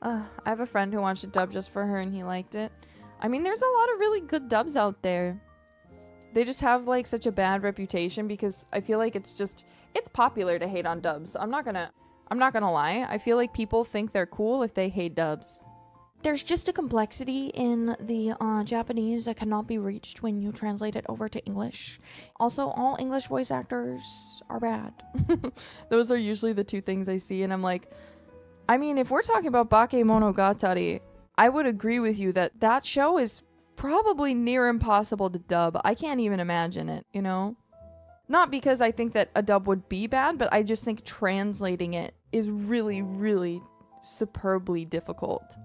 I have a friend who watched a dub just for her and he liked it. I mean, there's a lot of really good dubs out there. They just have like such a bad reputation because I feel like it's popular to hate on dubs. I'm not gonna lie. I feel like people think they're cool if they hate dubs. There's just a complexity in the Japanese that cannot be reached when you translate it over to English. Also, all English voice actors are bad. Those are usually the two things I see, and I'm like, I mean, if we're talking about Bakemonogatari, I would agree with you that that show is probably near impossible to dub. I can't even imagine it, you know? Not because I think that a dub would be bad, but I just think translating it is really, really superbly difficult.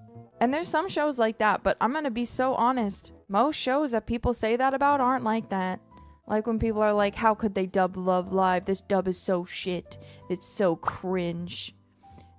And there's some shows like that, but I'm gonna be so honest. Most shows that people say that about aren't like that. Like when people are like, how could they dub Love Live? This dub is so shit. It's so cringe.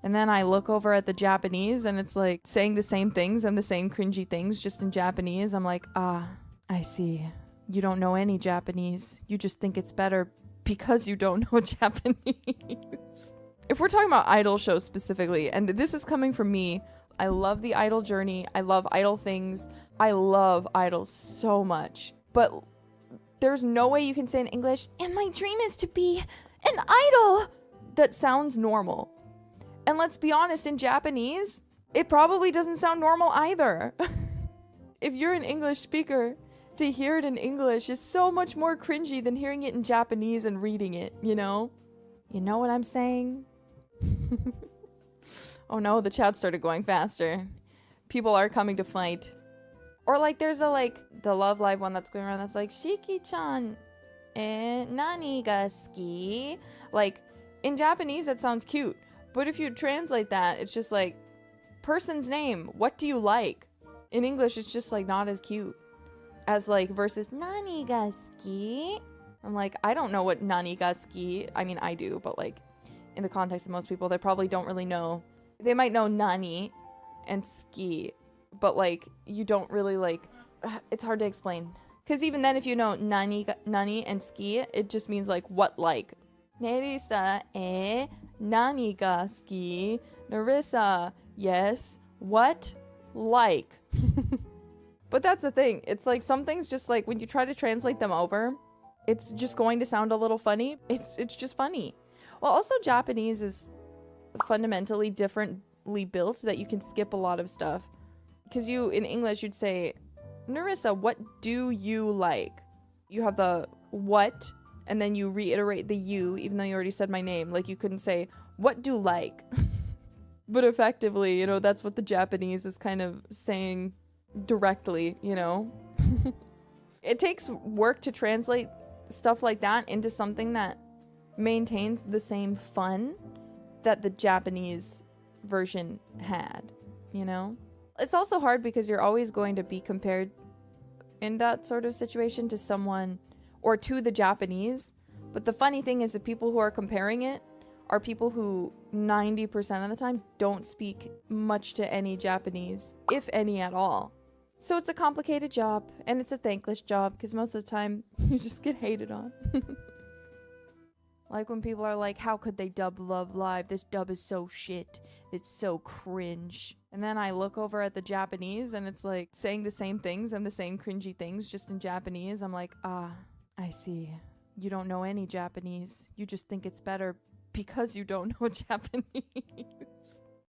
And then I look over at the Japanese and it's like saying the same things and the same cringy things just in Japanese. I'm like, ah, I see. You don't know any Japanese. You just think it's better because you don't know Japanese. If we're talking about idol shows specifically, and this is coming from me, I love the idol journey. I love idol things. I love idols so much. But there's no way you can say in English, and my dream is to be an idol. That sounds normal. And let's be honest, in Japanese, it probably doesn't sound normal either. If you're an English speaker, to hear it in English is so much more cringy than hearing it in Japanese and reading it, you know? You know what I'm saying? Oh no, the chat started going faster. People are coming to fight. Or like there's the Love Live one that's going around that's like, Shiki-chan, nani ga suki? Like, in Japanese that sounds cute. But if you translate that, it's just like, person's name, what do you like? In English, it's just like not as cute as like versus nani ga suki. I'm like, I don't know what nani ga suki. I mean, I do, but like in the context of most people, they probably don't really know. They might know nani and ski, but like you don't really like, it's hard to explain. Because even then, if you know nani and ski, it just means like what like. Nerissa nani ga suki? Nerissa, yes, what like? But that's the thing. It's like some things just like when you try to translate them over, it's just going to sound a little funny. It's just funny. Well, also Japanese is fundamentally differently built that you can skip a lot of stuff. Because in English, you'd say, Nerissa, what do you like? You have the what, and then you reiterate the you, even though you already said my name. Like you couldn't say, what do like? But effectively, you know, that's what the Japanese is kind of saying directly, you know? It takes work to translate stuff like that into something that maintains the same fun that the Japanese version had, you know? It's also hard because you're always going to be compared in that sort of situation to someone or to the Japanese. But the funny thing is the people who are comparing it are people who 90% of the time don't speak much to any Japanese, if any at all. So it's a complicated job, and it's a thankless job because most of the time you just get hated on. Like when people are like, how could they dub Love Live? This dub is so shit. It's so cringe. And then I look over at the Japanese and it's like saying the same things and the same cringy things just in Japanese. I'm like, ah, I see. You don't know any Japanese. You just think it's better because you don't know Japanese.